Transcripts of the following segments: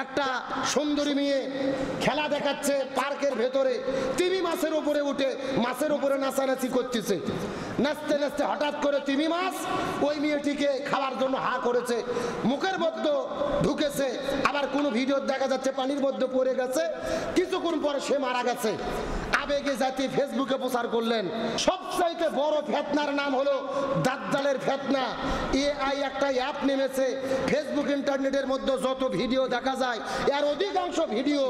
একটা সুন্দরী মেয়ে খেলা দেখাচ্ছে পার্কের ভেতরে, তিমি মাছের উপরে উঠে মাছের উপরে নাচানাচি করতেছে। নাচতে নাচতে হঠাৎ করে তিমি মাছ ওই মেয়েটিকে খাওয়ার জন্য হা করেছে, মুখের মধ্যে ঢুকেছে, আবার কোনো ভিডিও দেখা যাচ্ছে পানির মধ্যে পড়ে গেছে, কিছুক্ষণ পরে সে মারা গেছে। আবেগে জাতি ফেসবুকে প্রচার করলেন। সবচাইতে বড় ফেতনার নাম হলো দাজ্জালের ফেতনা। এআই একটা অ্যাপ নেমেছে, ফেসবুক ইন্টারনেটের মধ্যে যত ভিডিও দেখা যায় এর অধিকাংশ ভিডিও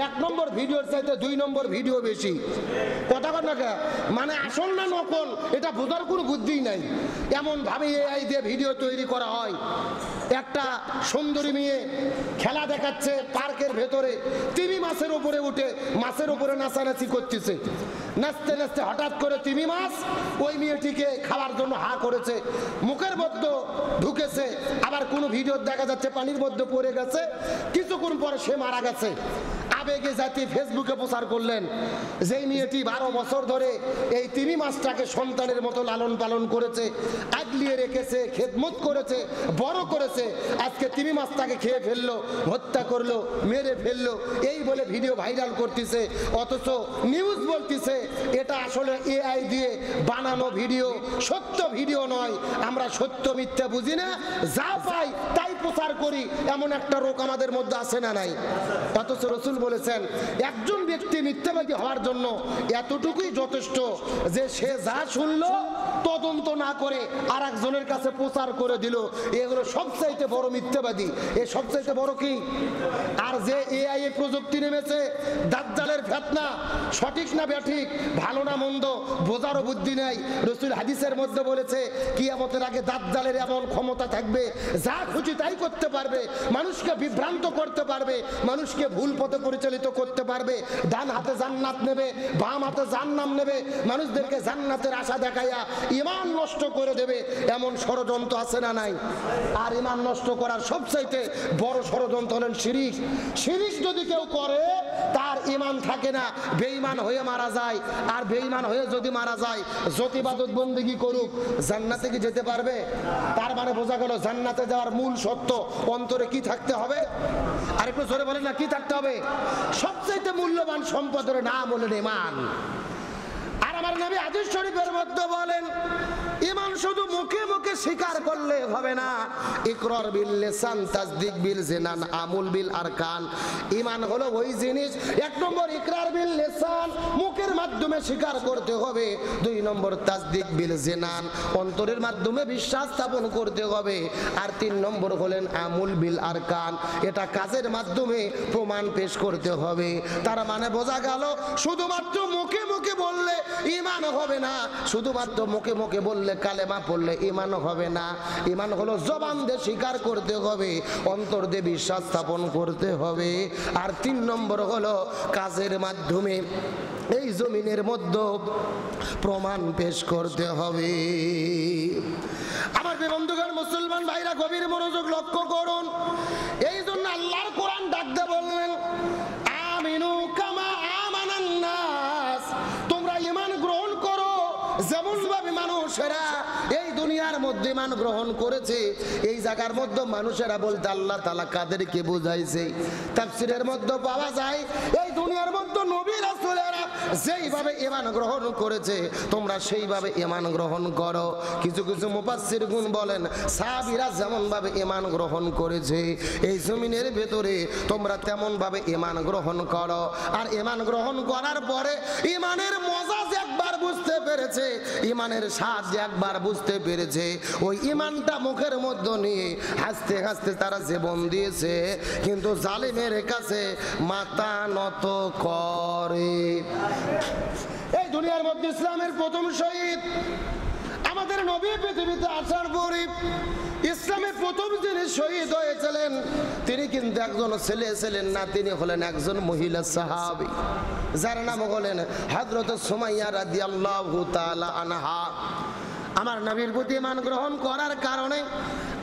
এক নম্বর ভিডিওর চাইতে 2 নম্বর ভিডিও বেশি। কথা কর না, মানে আসল না নকল এটা বোঝার কোনো বুদ্ধিই নাই, এমন ভাবে এআই দিয়ে ভিডিও তৈরি করা হয়। একটা সুন্দরী মেয়ে খেলা দেখাচ্ছে পার্কের ভেতরে, তিমি মাছের উপরে উঠে মাছের উপরে নাচানাচি করতেছে। নাচতে নাচতে হঠাৎ করে তিমি মাছ ওই মেয়েটিকে খাওয়ার জন্য হা করেছে, মুখের মধ্যে ঢুকেছে, আবার কোনো ভিডিও দেখা যাচ্ছে পানির মধ্যে পড়ে গেছে, কিছুক্ষণ পরে সে মারা গেছে। আবেগে জাতি ফেসবুকে প্রচার করলেন। যেই মেয়েটি 12 বছর ধরে এই তিমি মাছটাকে সন্তানের মতো লালন পালন করেছে, আগলিয়ে রেখেছে, খেদমত করেছে, বড় করেছে, আজকে তিমি মাছটাকে খেয়ে ফেললো, হত্যা করলো, মেরে ফেললো, এই বলে ভিডিও ভাইরাল করতেছে। অথচ নিউজ বলতেছে এটা আসলে এআই দিয়ে বানানো ভিডিও, সত্য ভিডিও নয়। আমরা সত্য মিথ্যা বুঝি না, যা পাই তাই প্রচার করি, এমন একটা রোগ আমাদের মধ্যে আছে না নাই? অথচ রাসূল বলেছেন একজন ব্যক্তি মিথ্যাবাদী হওয়ার জন্য এতটুকুই যথেষ্ট যে সে যা শুনলো তদন্ত না করে আর একজনের কাছে প্রচার করে দিল। এগুলো সবচাইতে বড় মিথ্যাবাদী, এ সবচাইতে বড় কি? আর যে এআই প্রযুক্তি নেমেছে, দাজ্জালের ফিতনা, সঠিক না ব্যাঠিক, ভালো না মন্দ বোঝারও বুদ্ধি নাই। রাসূল হাদিসের মধ্যে বলেছে কিয়ামতের আগে দাজ্জালের এমন ক্ষমতা থাকবে, যা খুশি তাই করতে পারবে, মানুষকে বিভ্রান্ত করতে পারবে, মানুষকে ভুল পথে পরিচালিত করতে পারবে, ডান হাতে জান্নাত নেবে, বাম হাতে জাহান্নাম নেবে, মানুষদেরকে জান্নাতের আশা দেখাইয়া ঈমান নষ্ট করে দেবে। এমন ষড়যন্ত্র আছে না নাই? আর ঈমান নষ্ট করার সবচাইতে বড় ষড়যন্ত্র হলেন শিরিক। শিরিক যদি কেউ করে তার ঈমান থাকে না, বেঈমান হয়ে মারা যায়। আর বেঈমান হয়ে যদি মারা যায়, যত ইবাদত বন্দেগী করুক, জান্নাতে কি যেতে পারবে? তার মানে বোঝা গেল জান্নাতে যাওয়ার মূল সত্য অন্তরে কি থাকতে হবে? আর একটু জোরে বলেন না, কি থাকতে হবে? সবচাইতে মূল্যবান সম্পদের নাম হলেন ঈমান। আর আমার নবী হাদিস শরীফের মধ্যে বলেন ঈমান শুধু মুখে মুখে স্বীকার করলে হবে না, ইকরার বিল লিসান, তাসদিক বিল জিনান, আমল বিল আরকান। ঈমান হলো ওই জিনিস, 1 নম্বর ইকরার বিল লিসান, মুখের মাধ্যমে স্বীকার করতে হবে। 2 নম্বর তাসদিক বিল জিনান, অন্তরের মাধ্যমে বিশ্বাস স্থাপন করতে হবে। আর 3 নম্বর হলেন আমল বিল আরকান, এটা কাজের মাধ্যমে প্রমাণ পেশ করতে হবে। তার মানে বোঝা গেল শুধুমাত্র মুখে মুখে বললে ঈমান হবে না, শুধুমাত্র মুখে মুখে বললে কালেমা পড়লে ঈমান হবে না। ঈমান হলো জবান দিয়ে স্বীকার করতে হবে, অন্তর দিয়ে বিশ্বাস স্থাপন করতে হবে। আর 3 নম্বর হলো কাজের মাধ্যমে এই জমিনের মধ্যে প্রমাণ পেশ করতে হবে। আমার বন্ধুগণ, মুসলমান ভাইরা গভীর মনোযোগ লক্ষ্য করুন। এই জন্য আল্লাহর কোরআন ডাকতে বললেন আমিনু কামা আমানান নাস, তোমরা ঈমান গ্রহণ করো যেমন ভাবে মানুষেরা এই দুনিয়ার মধ্যে ঈমান গ্রহণ করেছে। এই জায়গার মধ্যে মানুষেরা বলতে আল্লাহ তাআলা কাদেরকে বুঝাইছে? তাফসীরের মধ্যে পাওয়া যায় এই দুনিয়ার মধ্যে নবী রাসূলেরা যেইভাবে ঈমান গ্রহণ করেছে তোমরা সেইভাবে ঈমান গ্রহণ করো। কিছু কিছু মুফাসসিরগণ বলেন সাহাবীরা যেমন ভাবে ঈমান গ্রহণ করেছে এই জমিনের ভেতরে তোমরা তেমন ভাবে ঈমান গ্রহণ করো। আর ঈমান গ্রহণ করার পরে ঈমানের মজা একবার বুঝতে পেরেছে, ঈমানের স্বাদ একবার বুঝতে পেরেছে, ওই ঈমানটা মুখের মধ্যে নিয়ে হাসতে হাসতে তারা জীবন দিয়েছে, কিন্তু জালিমের কাছে মাথা নত করে। এই দুনিয়ার মধ্যে ইসলামের প্রথম শহীদ আমাদের নবী পৃথিবীতে আসার পরে ইসলামের প্রথম যিনি শহীদ হয়েছিলেন তিনি কিন্তু একজন ছেলে ছিলেন না, তিনি হলেন একজন মহিলা সাহাবী, যার নাম হলেন হযরত সুমাইয়া রাদিয়াল্লাহু তাআলা আনহা। আমার নবীর প্রতি ঈমান গ্রহণ করার কারণে,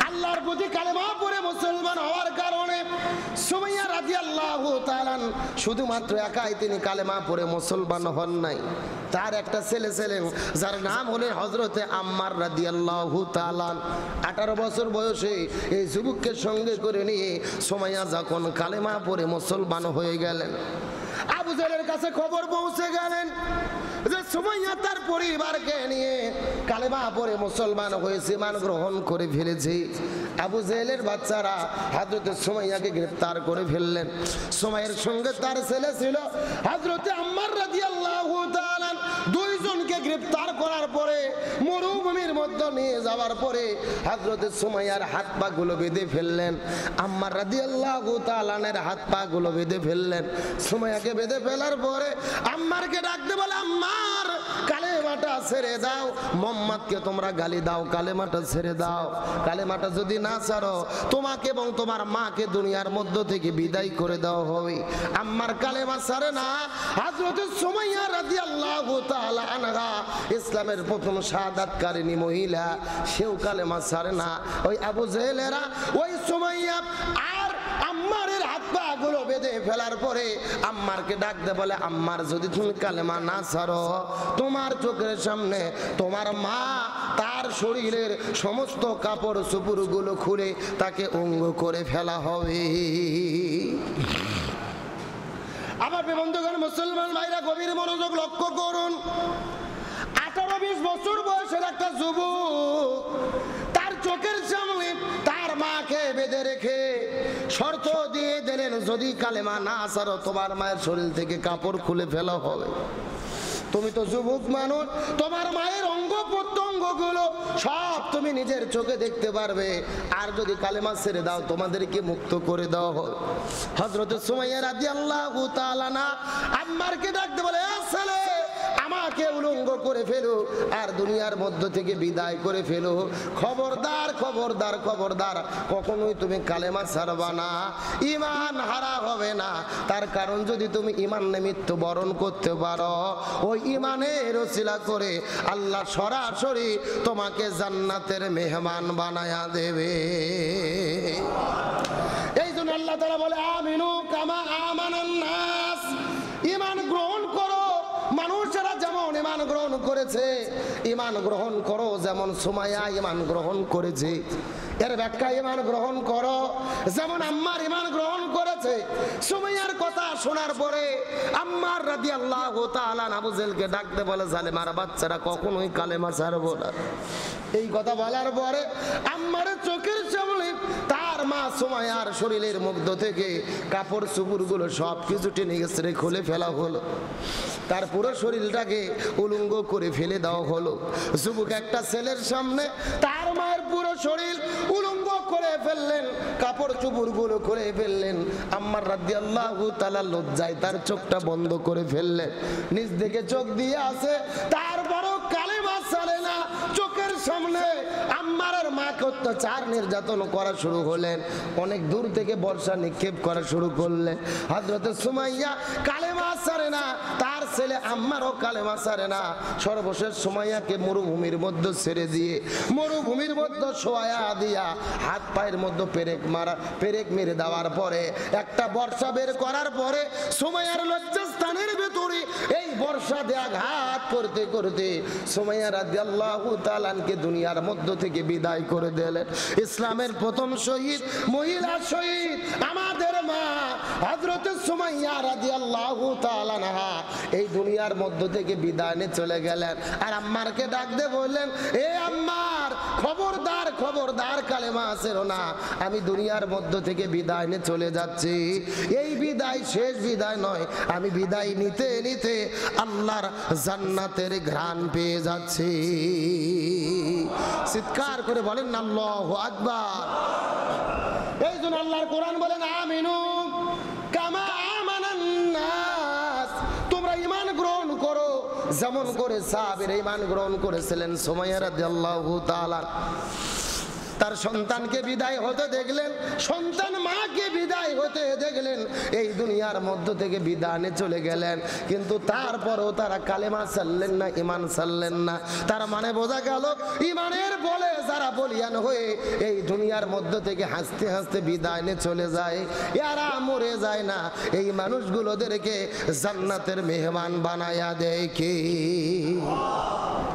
আল্লাহর প্রতি কালেমা পড়ে মুসলমান হওয়ার কারণে সুমাইয়া রাদিয়াল্লাহু তাআলা শুধুমাত্র একাই তিনি কালেমা পড়ে মুসলমান হন নাই, তার একটা ছেলে ছিলেন যার নাম হলেন হযরতে আম্মার রাদিয়াল্লাহু তাআলা। 18 বছর বয়সে এই যুবককে সঙ্গে করে নিয়ে সুমাইয়া যখন কালেমা পড়ে মুসলমান হয়ে গেলেন, আবু জেহেলের কাছে খবর পৌঁছে গেলেন যে সুমাইয়া তার পরিবারকে নিয়ে কালেমা পড়ে মুসলমান হয়েছে, ঈমান গ্রহণ করে ফেলেছে। আবু জেহেলের বাচ্চারা হযরতে সুমাইয়াকে গ্রেফতার করে ফেললেন। সুমাইয়ার সঙ্গে তার ছেলে ছিল হযরতে আম্মার রাদিয়াল্লাহু তাআলা। দুইজনকে গ্রেফতার করার পরে মরুভূমির মধ্যে নিয়ে যাওয়ার পরে হযরতে সুমাইয়ার হাত পা গুলো বেঁধে ফেললেন, আম্মার রাদিয়াল্লাহু তাআলার হাত পা গুলো বেঁধে ফেললেন। সুমাইয়াকে বেঁধে ফেলার পরে আম্মারকে ডাকতে বলে, আম্মার কালেমাটা ছেড়ে দাও, মুহাম্মদকে তোমরা গালি দাও, কালেমাটা ছেড়ে দাও, কালেমাটা যদি না ছাড়ো তোমাকে এবং তোমার মাকে দুনিয়ার মধ্য থেকে বিদায় করে দেওয়া হবে। আম্মার কালেমা ছাড়ে না। হযরত সুমাইয়া রাদিয়াল্লাহু তাআলা আনহা ইসলামের প্রথম শাহাদাতকারিনী মহিলা, সেও কালেমা ছাড়ে না। ওই আবু জেহেলেরা ওই সুমাইয়া আর আম্মারের হাত পা গুলো বেঁধে ফেলার পরে আম্মারকে ডাকতে বলে, আম্মার যদি তুমি কালেমা না ছাড়ো তোমার চোখের সামনে তোমার মা তার শরীরের সমস্ত কাপড় চোপড় গুলো খুলে তাকে অঙ্গ করে ফেলা হবে। আবার বন্ধুগণ, মুসলমান ভাইরা গভীর মনোযোগ লক্ষ্য করুন। 18-20 বছর বয়সের একটা যুবক তার চোখের সামনে তার মাকে বেঁধে রেখে শর্ত দিয়ে দিলেন, যদি কালেমা না ছাড়ো তোমার মায়ের শরীর থেকে কাপড় খুলে ফেলা হবে। তুমি তো যুবক মানুষ, তোমার মায়ের অঙ্গ প্রত্যঙ্গ গুলো সব তুমি নিজের চোখে দেখতে পারবে, আর যদি কালেমা ছেড়ে দাও তোমাদেরকে মুক্ত করে দেওয়া হবে। হযরত সুমাইয়া রাদিয়াল্লাহু তাআলা না আম্মারকে ডাকতে বলে, ছেলে আমাকে উলঙ্গ করে ফেলো আর দুনিয়ার মধ্য থেকে বিদায় করে ফেলো। খবরদার খবরদার খবরদার, কখনোই তুমি কালেমা ছাড়বা না, ঈমান হারা হবে না। তার কারণ যদি তুমি ঈমান নিয়ে মৃত্যুবরণ করতে পারো, ওই ঈমানের ওসিলা করে আল্লাহ সরাসরি তোমাকে জান্নাতের মেহমান বানায়া দেবে। এই জন্য আল্লাহ তাআলা বলে, আমিনু কামা আমানান নাস, ঈমান গ্রহণ করো মানুষেরা যেমন ঈমান গ্রহণ করেছে, ঈমান গ্রহণ করো যেমন সুমাইয়া ঈমান গ্রহণ করেছে। এর ব্যাখ্যা, ঈমান গ্রহণ করো যেমন আম্মার ঈমান গ্রহণ করেছে। সুমাইয়ার কথা শোনার পরে আম্মার রাদিয়াল্লাহু তাআলা আবু জেহেলকে ডাকতে বলে, জালেমার বাচ্চারা কখনোই কালেমা ছাড়বো না। এই কথা বলার পরে আম্মারের চোখের সামনে তার মা সুমাইয়ার শরীরের মধ্য থেকে কাপড় চোপড় গুলো সব কিছু টেনে গেছে, খুলে ফেলা হলো, তার পুরো শরীরটাকে উলঙ্গ করে ফেলে দেওয়া হলো। যুবক একটা ছেলের সামনে তার মায়ের পুরো শরীর উলঙ্গ করে ফেললেন, কাপড় চোপড় গুলো করে ফেললেন। আম্মার রাদিয়াল্লাহু তাআলা লজ্জায় তার চোখটা বন্ধ করে ফেললেন, নিজ দিকে চোখ দিয়ে আছে, তারপরও কালেমা ছাড়ে না। চোখের সামনে আম্মারের মাকে অত্যাচার নির্যাতন করা শুরু হলেন, অনেক দূর থেকে বর্ষা নিক্ষেপ করা শুরু করলেন। হযরত সুমাইয়া কালেমা ছাড়ে না, তার ছেলে আম্মারও কালেমা ছাড়ে না। সর্বশেষ সুমাইয়াকে মরুভূমির মধ্যে ছেড়ে দিয়ে মরুভূমির মধ্যে শোয়া দিয়া হাত পায়ের মধ্যে পেরেক মেরে দেওয়ার পরে একটা বর্ষা বের করার পরে সুমাইয়ার লজ্জাস্থানের ভেতরে এই বর্ষা দিয়ে আঘাত করতে করতে সুমাইয়া রাদিয়াল্লাহু তাআলাকে দুনিয়ার মধ্য থেকে বিদায় করে দিলেন। ইসলামের প্রথম শহীদ, মহিলা শহীদ, আমাদের মা হযরত সুমাইয়া রাদিয়াল্লাহু তাআলা আনহা এই দুনিয়ার মধ্য থেকে বিদায় নিয়ে চলে গেলেন। আর আম্মারকে ডাক দিয়ে বললেন, এ আম্মার, খবরদার খবরদার কালেমা ছেড়ো না, আমি দুনিয়ার মধ্য থেকে বিদায় নিয়ে চলে যাচ্ছি। এই বিদায় শেষ বিদায় নয়, আমি বিদায় নিতে নিতে আল্লাহর জান্নাতের ঘ্রাণ পেয়ে যাচ্ছি। চিৎকার করে বলেন আল্লাহু আকবার। এই জন্য আল্লাহর কোরআন বলেন, আমিনু কামা আমানান নাস, তোমরা ঈমান গ্রহণ করো যেমন করে সাহাবীরা ঈমান গ্রহণ করেছিলেন। সুমাইয়া রাদিয়াল্লাহু তাআলা তার সন্তানকে বিদায় হতে দেখলেন, সন্তান মাকে বিদায় হতে দেখলেন, এই দুনিয়ার মধ্য থেকে বিদানে চলে গেলেন। কিন্তু তারপরেও তারা কালেমা ছাড়লেন না, ঈমান ছাড়লেন না। তার মানে বোঝা গেল ঈমানের বলে যারা বলিয়ান হয়ে এই দুনিয়ার মধ্য থেকে হাসতে হাসতে বিদায় চলে যায়, এরা মরে যায় না। এই মানুষগুলোদেরকে জান্নাতের মেহমান বানায়া দেয় কে?